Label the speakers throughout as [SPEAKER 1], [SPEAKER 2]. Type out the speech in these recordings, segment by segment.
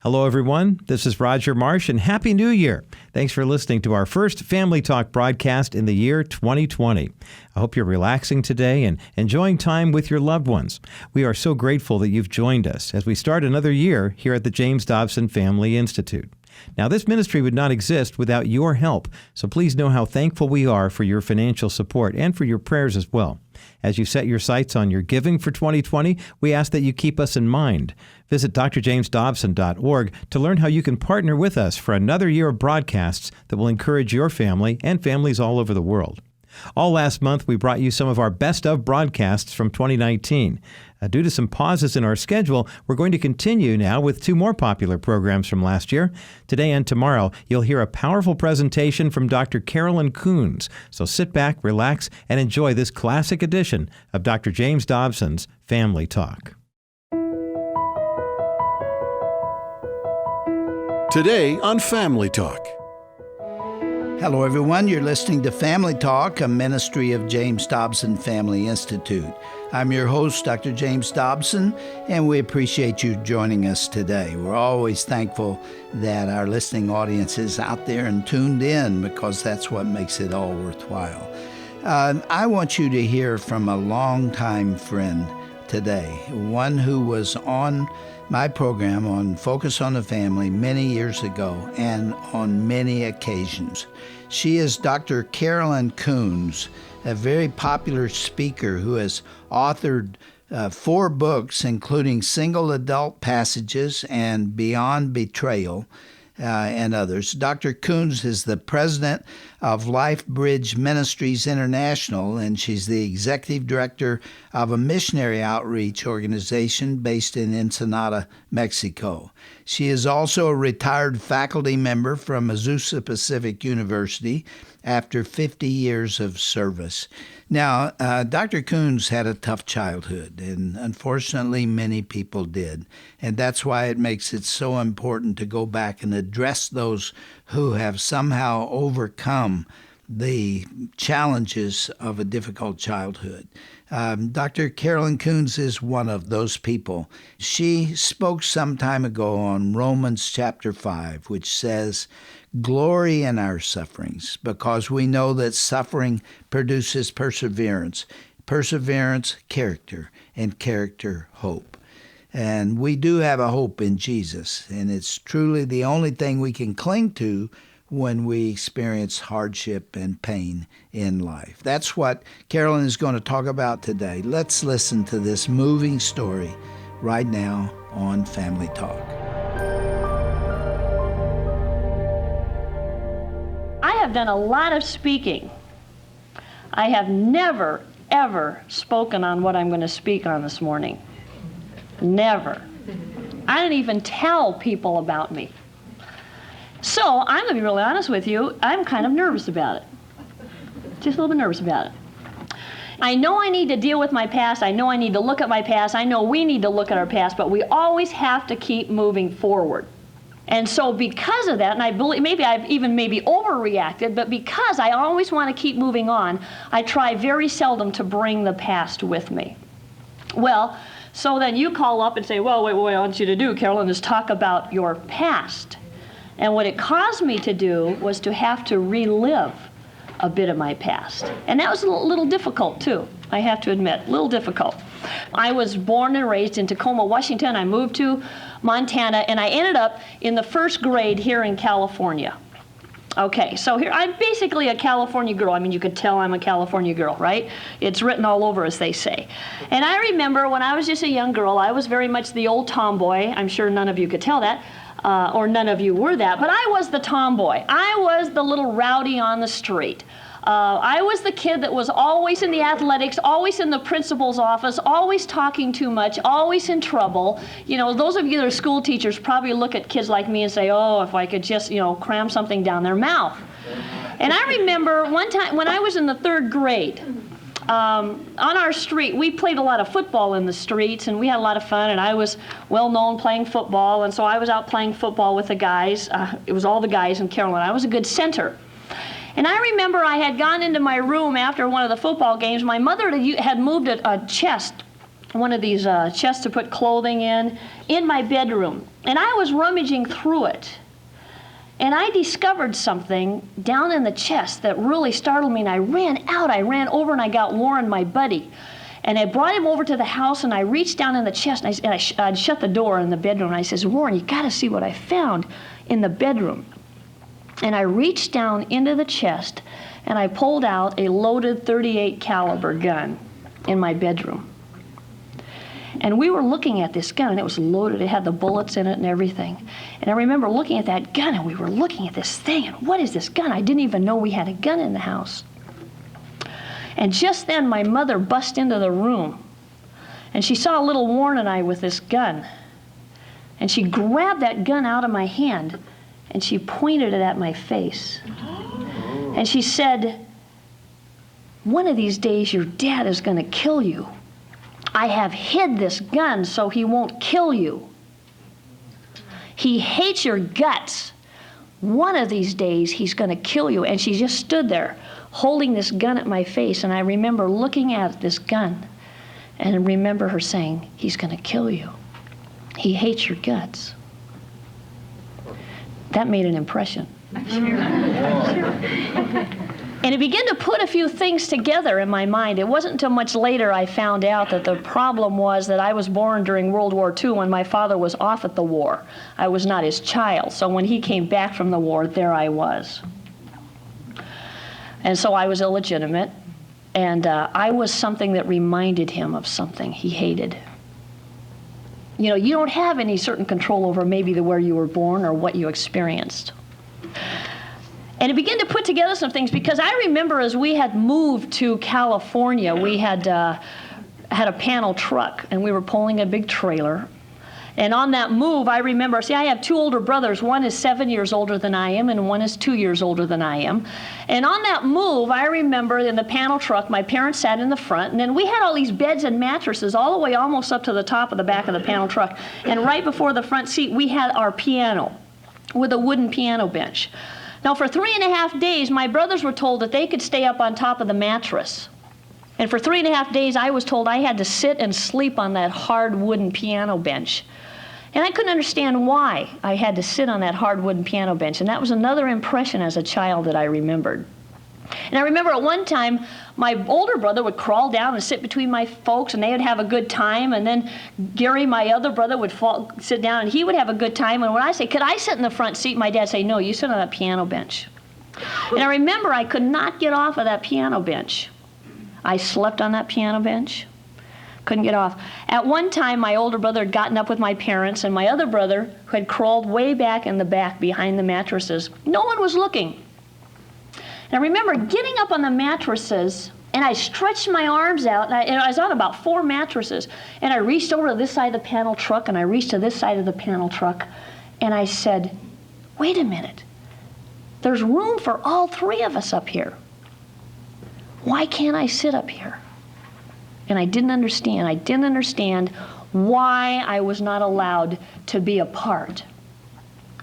[SPEAKER 1] Hello, everyone. This is Roger Marsh, and Happy New Year. Thanks for listening to our first Family Talk broadcast in the year 2020. I hope you're relaxing today and enjoying time with your loved ones. We are so grateful that you've joined us as we start another year here at the James Dobson Family Institute. Now, this ministry would not exist without your help, so please know how thankful we are for your financial support and for your prayers as well. As you set your sights on your giving for 2020, we ask that you keep us in mind. Visit drjamesdobson.org to learn how you can partner with us for another year of broadcasts that will encourage your family and families all over the world. All last month, we brought you some of our best of broadcasts from 2019. Due to some pauses in our schedule, we're going to continue now with two more popular programs from last year. Today and tomorrow, you'll hear a powerful presentation from Dr. Carolyn Koons. So sit back, relax, and enjoy this classic edition of Dr. James Dobson's Family Talk.
[SPEAKER 2] Today on Family Talk.
[SPEAKER 3] Hello, everyone. You're listening to Family Talk, a ministry of James Dobson Family Institute. I'm your host, Dr. James Dobson, and we appreciate you joining us today. We're always thankful that our listening audience is out there and tuned in because that's what makes it all worthwhile. I want you to hear from a longtime friend today, one who was on my program on Focus on the Family many years ago and on many occasions. She is Dr. Carolyn Koons, a very popular speaker who has authored 4 books, including Single Adult Passages and Beyond Betrayal, and others. Dr. Koons is the president of Life Bridge Ministries International, and she's the executive director of a missionary outreach organization based in Ensenada, Mexico. She is also a retired faculty member from Azusa Pacific University after 50 years of service. Now, Dr. Koons had a tough childhood, and unfortunately many people did. And that's why it makes it so important to go back and address those who have somehow overcome the challenges of a difficult childhood. Dr. Carolyn Koons is one of those people. She spoke some time ago on Romans chapter 5, which says, "Glory in our sufferings, because we know that suffering produces perseverance, perseverance, character, and character, hope." And we do have a hope in Jesus, and it's truly the only thing we can cling to when we experience hardship and pain in life. That's what Carolyn is going to talk about today. Let's listen to this moving story right now on Family Talk.
[SPEAKER 4] I have done a lot of speaking. I have never, ever spoken on what I'm going to speak on this morning. Never. I didn't even tell people about me. So I'm going to be really honest with you, I'm kind of nervous about it. Just a little bit nervous about it. I know I need to deal with my past. I know I need to look at my past. I know we need to look at our past, but we always have to keep moving forward. And so because of that, and I believe maybe I've even overreacted, but because I always want to keep moving on, I try very seldom to bring the past with me. Well, so then you call up and say, well, what I want you to do, Carolyn, is talk about your past. And what it caused me to do was to have to relive a bit of my past. And that was a little difficult too, I have to admit, a little difficult. I was born and raised in Tacoma, Washington. I moved to Montana, and I ended up in the first grade here in California. Okay, so here, I'm basically a California girl. I mean, you could tell I'm a California girl, right? It's written all over, as they say. And I remember when I was just a young girl, I was very much the old tomboy. I'm sure none of you could tell that. Or none of you were that, but I was the tomboy. I was the little rowdy on the street. I was the kid that was always in the athletics, always in the principal's office, always talking too much, always in trouble. You know, those of you that are school teachers probably look at kids like me and say, oh, if I could just, cram something down their mouth. And I remember one time when I was in the 3rd grade, on our street, we played a lot of football in the streets, and we had a lot of fun, and I was well known playing football, and so I was out playing football with the guys. It was all the guys in Carolyn. I was a good center. And I remember I had gone into my room after one of the football games. My mother had moved a chest one of these chests to put clothing in my bedroom. And I was rummaging through it. And I discovered something down in the chest that really startled me, and I ran out. I ran over and I got Warren, my buddy. And I brought him over to the house, and I reached down in the chest, and I shut the door in the bedroom, and I says, Warren, you got to see what I found in the bedroom. And I reached down into the chest, and I pulled out a loaded .38 caliber gun in my bedroom. And we were looking at this gun, and it was loaded. It had the bullets in it and everything. And I remember looking at that gun, and we were looking at this thing, and what is this gun? I didn't even know we had a gun in the house. And just then, my mother bust into the room, and she saw little Warren and I with this gun. And she grabbed that gun out of my hand, and she pointed it at my face. And she said, one of these days, your dad is going to kill you. I have hid this gun so he won't kill you. He hates your guts. One of these days, he's going to kill you. And she just stood there holding this gun at my face. And I remember looking at this gun and remember her saying, he's going to kill you. He hates your guts. That made an impression. And it began to put a few things together in my mind. It wasn't until much later I found out that the problem was that I was born during World War II when my father was off at the war. I was not his child. So when he came back from the war, there I was. And so I was illegitimate. And I was something that reminded him of something he hated. You know, you don't have any certain control over maybe where you were born or what you experienced. And it began to put together some things, because I remember as we had moved to California, we had a panel truck, and we were pulling a big trailer. And on that move, I remember, see, I have two older brothers. One is 7 years older than I am, and one is 2 years older than I am. And on that move, I remember in the panel truck, my parents sat in the front, and then we had all these beds and mattresses all the way almost up to the top of the back of the panel truck. And right before the front seat, we had our piano with a wooden piano bench. Now, for 3.5 days, my brothers were told that they could stay up on top of the mattress. And for 3.5 days, I was told I had to sit and sleep on that hard wooden piano bench. And I couldn't understand why I had to sit on that hard wooden piano bench. And that was another impression as a child that I remembered. And I remember at one time, my older brother would crawl down and sit between my folks, and they would have a good time. And then Gary, my other brother, would sit down, and he would have a good time. And when I say, could I sit in the front seat? My dad would say, no, you sit on that piano bench. And I remember I could not get off of that piano bench. I slept on that piano bench. Couldn't get off. At one time, my older brother had gotten up with my parents, and my other brother, who had crawled way back in the back behind the mattresses, no one was looking. And I remember getting up on the mattresses, and I stretched my arms out, and I was on about 4 mattresses, and I reached over to this side of the panel truck, and I reached to this side of the panel truck, and I said, wait a minute. There's room for all 3 of us up here. Why can't I sit up here? And I didn't understand. I didn't understand why I was not allowed to be a part.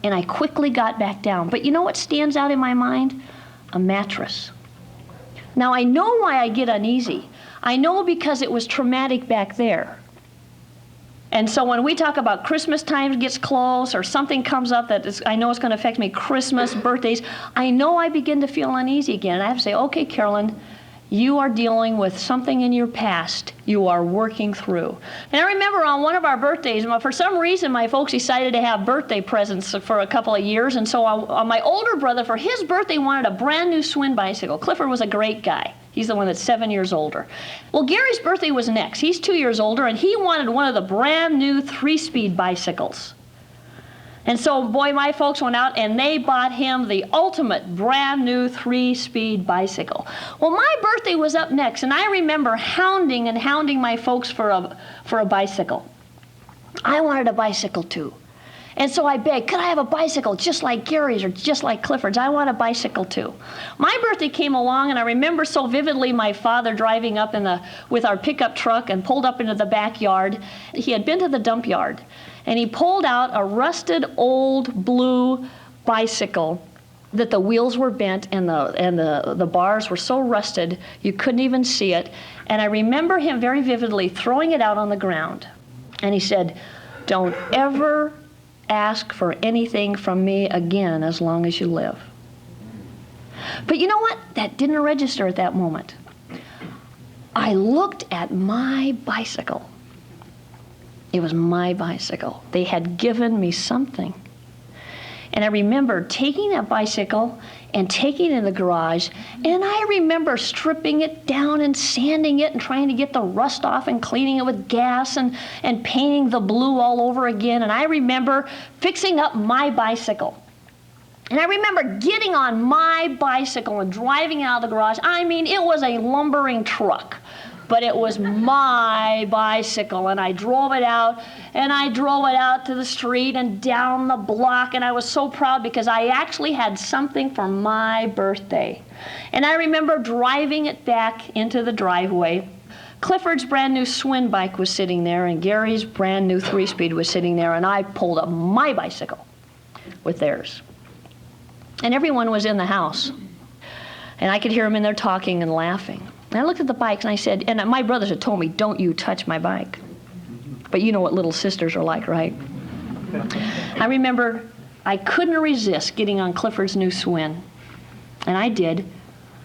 [SPEAKER 4] And I quickly got back down. But you know what stands out in my mind? A mattress. Now, I know why I get uneasy. I know because it was traumatic back there. And so when we talk about Christmas time gets close, or something comes up that I know it's going to affect me, Christmas, birthdays, I know I begin to feel uneasy again. And I have to say, okay, Carolyn, you are dealing with something in your past you are working through. And I remember on one of our birthdays, for some reason my folks decided to have birthday presents for a couple of years, and so my older brother, for his birthday, wanted a brand new Swin bicycle. Clifford was a great guy. He's the one that's 7 years older. Well, Gary's birthday was next. He's 2 years older, and he wanted one of the brand new 3-speed bicycles. And so, boy, my folks went out and they bought him the ultimate brand new 3-speed bicycle. Well, my birthday was up next, and I remember hounding my folks for a bicycle. I wanted a bicycle too. And so I begged, could I have a bicycle just like Gary's or just like Clifford's? I want a bicycle too. My birthday came along, and I remember so vividly my father driving up with our pickup truck and pulled up into the backyard. He had been to the dump yard, and he pulled out a rusted old blue bicycle that the wheels were bent and the bars were so rusted you couldn't even see it. And I remember him very vividly throwing it out on the ground. And he said, "Don't ever ask for anything from me again as long as you live." But you know what? That didn't register at that moment. I looked at my bicycle. It was my bicycle. They had given me something. And I remember taking that bicycle and taking it in the garage, and I remember stripping it down and sanding it and trying to get the rust off and cleaning it with gas and painting the blue all over again. And I remember fixing up my bicycle. And I remember getting on my bicycle and driving out of the garage. I mean, it was a lumbering truck, but it was my bicycle. And I drove it out, and I drove it out to the street and down the block. And I was so proud because I actually had something for my birthday. And I remember driving it back into the driveway. Clifford's brand new Swin bike was sitting there, and Gary's brand new 3-speed was sitting there, and I pulled up my bicycle with theirs. And everyone was in the house. And I could hear them in there talking and laughing. And I looked at the bikes and I said, and my brothers had told me, "Don't you touch my bike." But you know what little sisters are like, right? I remember I couldn't resist getting on Clifford's new Swin. And I did.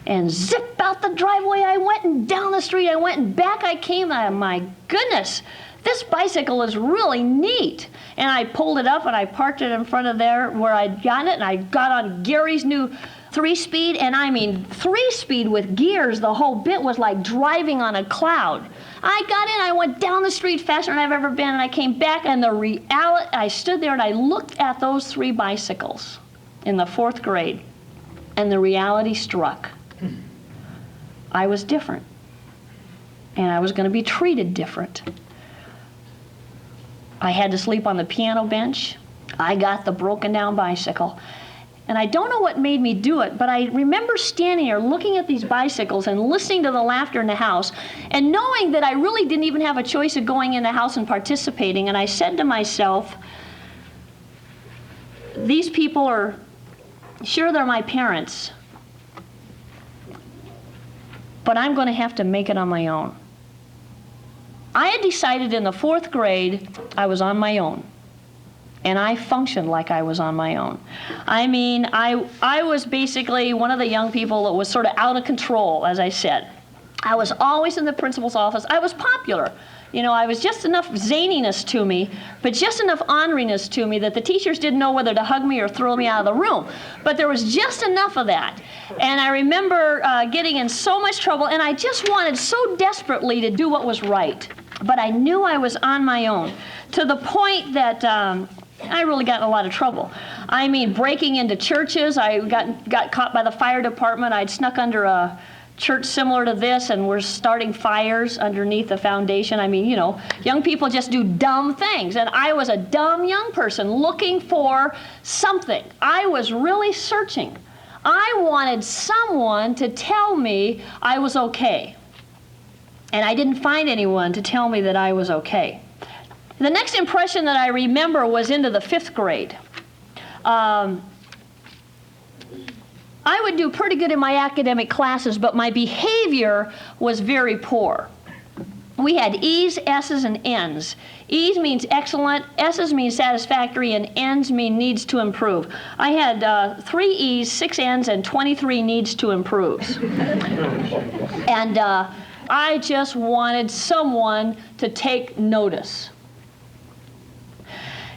[SPEAKER 4] And zip out the driveway I went, and down the street I went, and back I came. My goodness, this bicycle is really neat. And I pulled it up and I parked it in front of there where I'd gotten it, and I got on Gary's new 3-speed, and I mean 3-speed with gears. The whole bit was like driving on a cloud. I got in, I went down the street faster than I've ever been, and I came back, and I stood there and I looked at those 3 bicycles in the 4th grade, and the reality struck. I was different, and I was going to be treated different. I had to sleep on the piano bench. I got the broken down bicycle. And I don't know what made me do it, but I remember standing here looking at these bicycles and listening to the laughter in the house and knowing that I really didn't even have a choice of going in the house and participating. And I said to myself, these people are, sure, they're my parents, but I'm going to have to make it on my own. I had decided in the 4th grade I was on my own, and I functioned like I was on my own. I mean, I was basically one of the young people that was sort of out of control, as I said. I was always in the principal's office. I was popular. You know, I was just enough zaniness to me, but just enough orneriness to me that the teachers didn't know whether to hug me or throw me out of the room. But there was just enough of that. And I remember getting in so much trouble, and I just wanted so desperately to do what was right. But I knew I was on my own, to the point that I really got in a lot of trouble. I mean, breaking into churches. I got caught by the fire department. I'd snuck under a church similar to this, and we're starting fires underneath the foundation. I mean, you know, young people just do dumb things, and I was a dumb young person looking for something. I was really searching. I wanted someone to tell me I was okay, and I didn't find anyone to tell me that I was okay. The next impression that I remember was into the 5th grade. I would do pretty good in my academic classes, but my behavior was very poor. We had E's, S's, and N's. E's means excellent, S's mean satisfactory, and N's mean needs to improve. I had 3 E's, 6 N's, and 23 needs to improves. And I just wanted someone to take notice.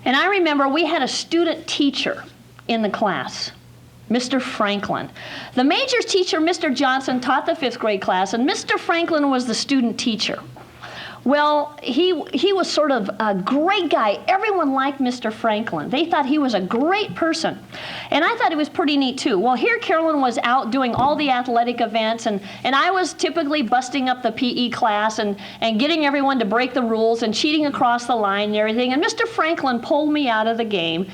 [SPEAKER 4] And I remember we had a student teacher in the class, Mr. Franklin. The majors teacher, Mr. Johnson, taught the 5th grade class, and Mr. Franklin was the student teacher. Well, he was sort of a great guy. Everyone liked Mr. Franklin. They thought he was a great person. And I thought it was pretty neat, too. Well, here Carolyn was out doing all the athletic events, and I was typically busting up the PE class and getting everyone to break the rules and cheating across the line and everything. And Mr. Franklin pulled me out of the game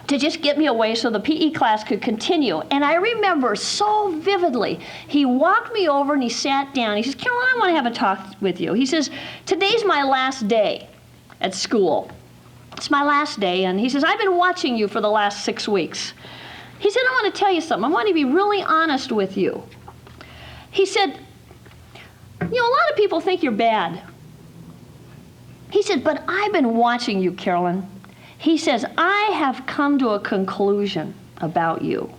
[SPEAKER 4] to just get me away so the PE class could continue. And I remember so vividly, he walked me over and he sat down. He says, "Carolyn, I want to have a talk with you." He says, "Today's my last day at school. It's my last day." And he says, "I've been watching you for the last 6 weeks. He said, I want to tell you something. I want to be really honest with you. He said, a lot of people think you're bad. He said, but I've been watching you, Carolyn. He says, I have come to a conclusion about you.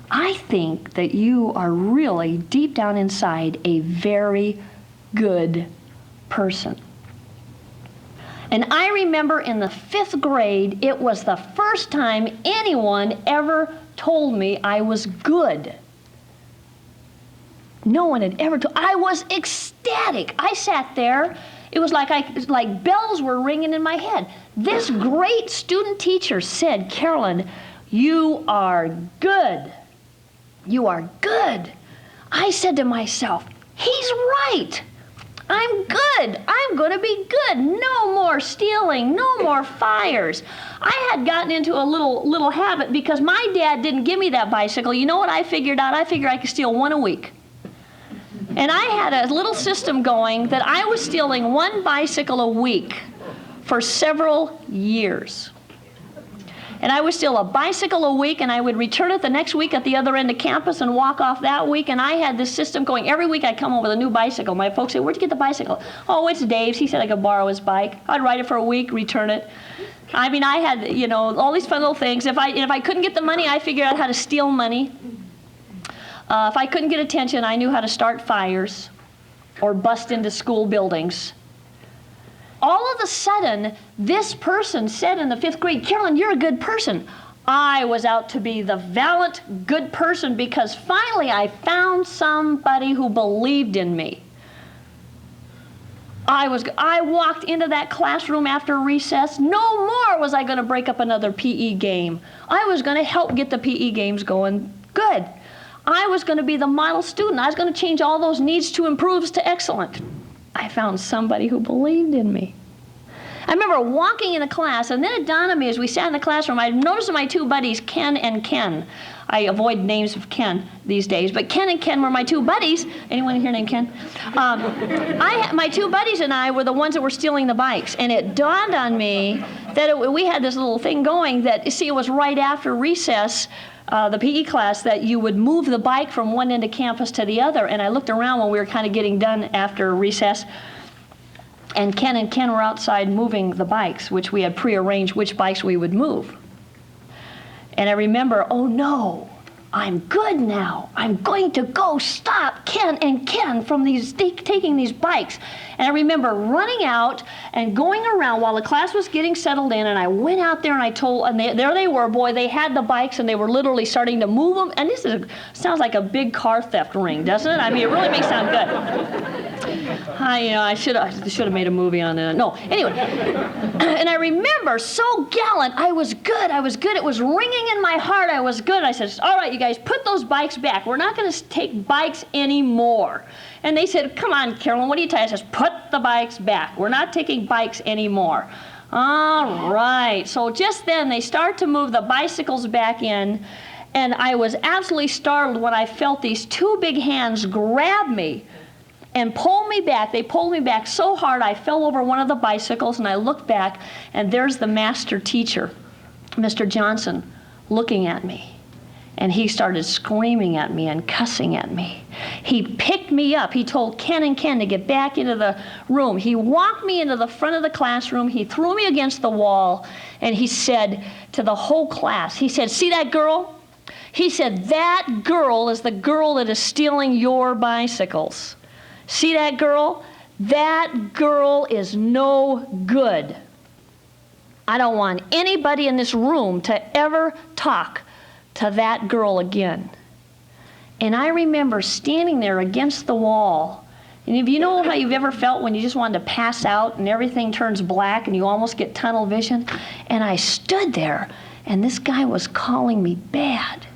[SPEAKER 4] I think that you are really, deep down inside, a very good person. And I remember in the 5th grade, it was the first time anyone ever told me I was good. No one had ever told. I was ecstatic. I sat there. It was like bells were ringing in my head. This great student teacher said, Carolyn, you are good. You are good. I said to myself, he's right. I'm good. I'm going to be good. No more stealing. No more fires. I had gotten into a little habit because my dad didn't give me that bicycle. You know what I figured out? I figured I could steal one a week. And I had a little system going that I was stealing one bicycle a week for several years. And I would steal a bicycle a week, and I would return it the next week at the other end of campus and walk off that week. And I had this system going. Every week I'd come home with a new bicycle. My folks say, where'd you get the bicycle? Oh, it's Dave's. He said I could borrow his bike. I'd ride it for a week, return it. I mean, I had, all these fun little things. If I couldn't get the money, I figured out how to steal money. If I couldn't get attention, I knew how to start fires or bust into school buildings. All of a sudden, this person said in the 5th grade, Carolyn, you're a good person. I was out to be the valiant, good person because finally I found somebody who believed in me. I walked into that classroom after recess. No more was I going to break up another PE game. I was going to help get the PE games going good. I was going to be the model student. I was going to change all those needs to improves to excellent. I found somebody who believed in me. I remember walking in a class, and then it dawned on me as we sat in the classroom, I noticed my 2 buddies, Ken and Ken. I avoid names of Ken these days, but Ken and Ken were my 2 buddies. Anyone here named Ken? My 2 buddies and I were the ones that were stealing the bikes, and it dawned on me that we had this little thing going that, see, it was right after recess, the PE class, that you would move the bike from one end of campus to the other. And I looked around when we were kind of getting done after recess, and Ken were outside moving the bikes, which we had prearranged which bikes we would move. And I remember, oh no, I'm good now. I'm going to go stop Ken and Ken from taking these bikes. And I remember running out and going around while the class was getting settled in, and I went out there and there they were, boy, they had the bikes and they were literally starting to move them. And sounds like a big car theft ring, doesn't it? I mean, it really makes sound good. I should have made a movie on that. No, anyway. And I remember, so gallant, I was good. It was ringing in my heart. I was good. I said, all right, you guys, put those bikes back. We're not going to take bikes anymore. And they said, come on, Carolyn, what are you telling us? I said, put the bikes back. We're not taking bikes anymore. All right. So just then, they start to move the bicycles back in, and I was absolutely startled when I felt these 2 big hands grab me and pull me back. They pulled me back so hard I fell over one of the bicycles, and I looked back, and there's the master teacher, Mr. Johnson, looking at me. And he started screaming at me and cussing at me. He picked me up. He told Ken and Ken to get back into the room. He walked me into the front of the classroom. He threw me against the wall, and he said to the whole class, he said, see that girl? He said, that girl is the girl that is stealing your bicycles. See that girl? That girl is no good. I don't want anybody in this room to ever talk to that girl again. And I remember standing there against the wall. And if you know how you've ever felt when you just wanted to pass out and everything turns black and you almost get tunnel vision? And I stood there, and this guy was calling me bad.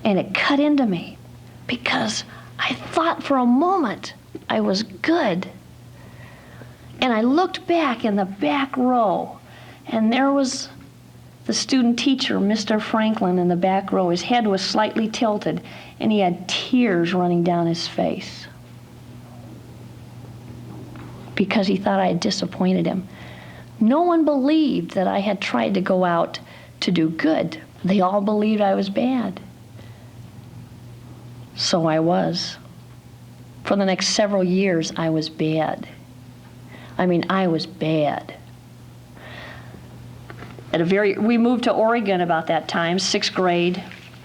[SPEAKER 4] And it cut into me because I thought for a moment I was good. And I looked back in the back row, and there was the student teacher, Mr. Franklin, in the back row. His head was slightly tilted, and he had tears running down his face because he thought I had disappointed him. No one believed that I had tried to go out to do good. They all believed I was bad. So I was. For the next several years, I was bad. I mean, I was bad. We moved to Oregon about that time, 6th grade.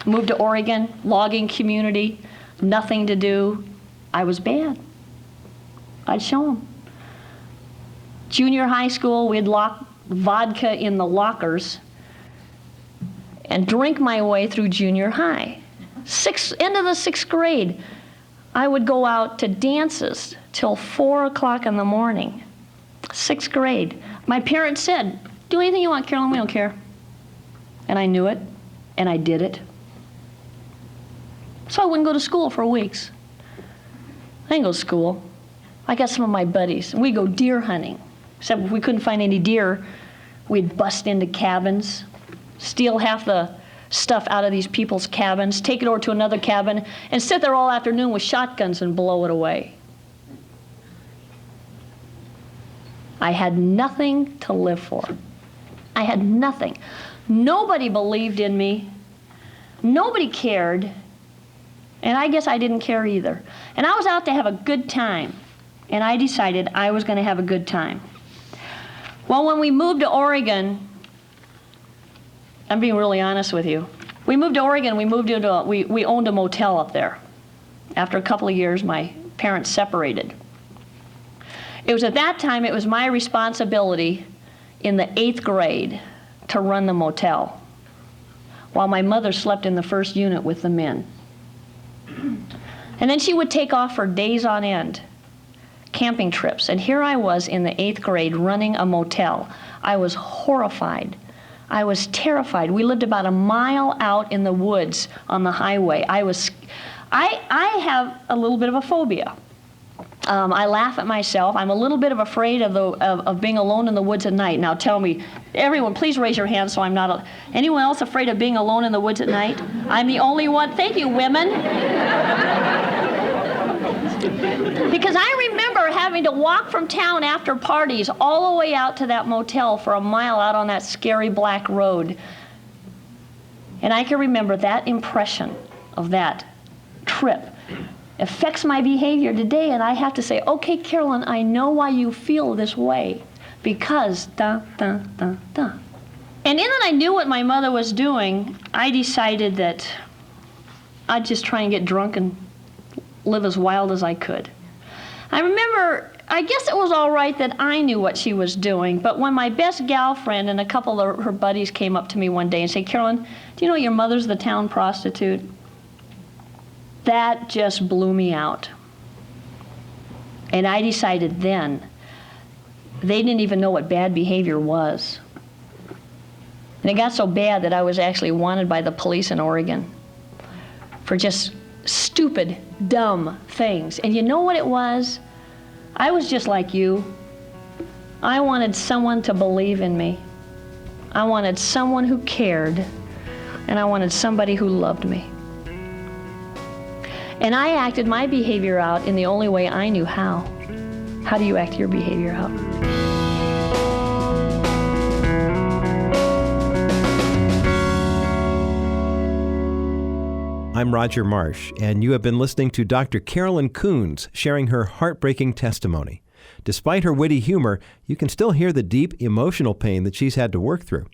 [SPEAKER 4] Moved to Oregon, logging community, nothing to do. I was bad. I'd show them. Junior high school, we'd lock vodka in the lockers and drink my way through junior high. End of the 6th grade, I would go out to dances till 4 o'clock in the morning. 6th grade. My parents said, "Do anything you want, Carolyn, we don't care." And I knew it, and I did it. So I wouldn't go to school for weeks. I didn't go to school. I got some of my buddies. We'd go deer hunting. Except if we couldn't find any deer, we'd bust into cabins, steal half the stuff out of these people's cabins, take it over to another cabin, and sit there all afternoon with shotguns and blow it away. I had nothing to live for. I had nothing. Nobody believed in me. Nobody cared. And I guess I didn't care either. And I was out to have a good time. And I decided I was going to have a good time. Well, when we moved to Oregon, I'm being really honest with you. We moved to Oregon, we owned a motel up there. After a couple of years, my parents separated. It was at that time, it was my responsibility in the 8th grade to run the motel, while my mother slept in the first unit with the men. And then she would take off for days on end, camping trips. And here I was in the 8th grade running a motel. I was horrified. I was terrified. We lived about a mile out in the woods on the highway. I have a little bit of a phobia. I laugh at myself. I'm a little bit afraid of being alone in the woods at night. Now tell me, everyone, please raise your hand so I'm not. Anyone else afraid of being alone in the woods at night? I'm the only one. Thank you, women. Because I remember having to walk from town after parties all the way out to that motel for a mile out on that scary black road. And I can remember that impression of that trip affects my behavior today, and I have to say, okay, Carolyn, I know why you feel this way, because da, da, da, da. And in that I knew what my mother was doing, I decided that I'd just try and get drunk and live as wild as I could. I remember, I guess it was all right that I knew what she was doing, but when my best gal friend and a couple of her buddies came up to me one day and said, Carolyn, do you know your mother's the town prostitute? That just blew me out. And I decided then, they didn't even know what bad behavior was. And it got so bad that I was actually wanted by the police in Oregon for just stupid, dumb things. And you know what it was? I was just like you. I wanted someone to believe in me. I wanted someone who cared. And I wanted somebody who loved me. And I acted my behavior out in the only way I knew how. How do you act your behavior out?
[SPEAKER 1] I'm Roger Marsh, and you have been listening to Dr. Carolyn Koons sharing her heartbreaking testimony. Despite her witty humor, you can still hear the deep emotional pain that she's had to work through.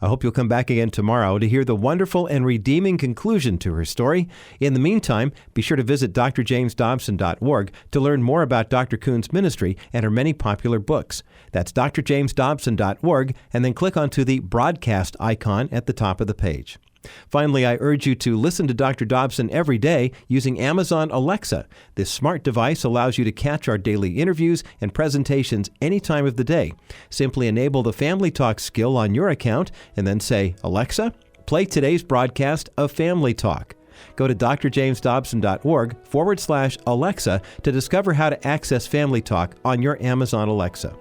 [SPEAKER 1] I hope you'll come back again tomorrow to hear the wonderful and redeeming conclusion to her story. In the meantime, be sure to visit drjamesdobson.org to learn more about Dr. Koons' ministry and her many popular books. That's drjamesdobson.org, and then click onto the broadcast icon at the top of the page. Finally, I urge you to listen to Dr. Dobson every day using Amazon Alexa. This smart device allows you to catch our daily interviews and presentations any time of the day. Simply enable the Family Talk skill on your account and then say, Alexa, play today's broadcast of Family Talk. Go to drjamesdobson.org/Alexa to discover how to access Family Talk on your Amazon Alexa.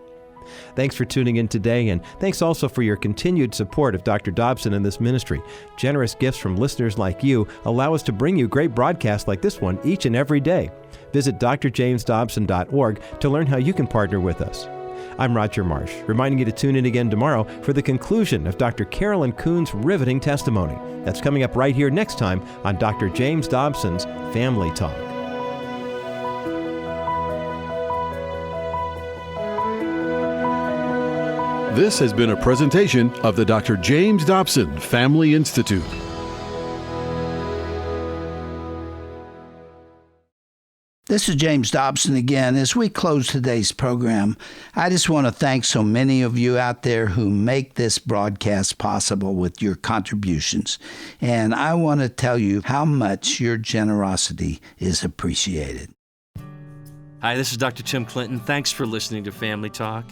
[SPEAKER 1] Thanks for tuning in today, and thanks also for your continued support of Dr. Dobson and this ministry. Generous gifts from listeners like you allow us to bring you great broadcasts like this one each and every day. Visit drjamesdobson.org to learn how you can partner with us. I'm Roger Marsh, reminding you to tune in again tomorrow for the conclusion of Dr. Carolyn Koons' riveting testimony. That's coming up right here next time on Dr. James Dobson's Family Talk.
[SPEAKER 2] This has been a presentation of the Dr. James Dobson Family Institute.
[SPEAKER 3] This is James Dobson again. As we close today's program, I just want to thank so many of you out there who make this broadcast possible with your contributions. And I want to tell you how much your generosity is appreciated.
[SPEAKER 5] Hi, this is Dr. Tim Clinton. Thanks for listening to Family Talk.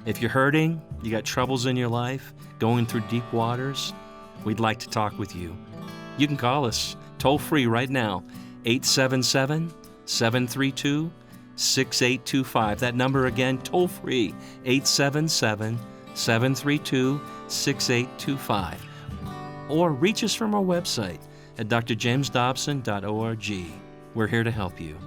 [SPEAKER 5] If you're hurting, you got troubles in your life, going through deep waters, we'd like to talk with you. You can call us toll free right now, 877-732-6825. That number again, toll free, 877-732-6825. Or reach us from our website at drjamesdobson.org. We're here to help you.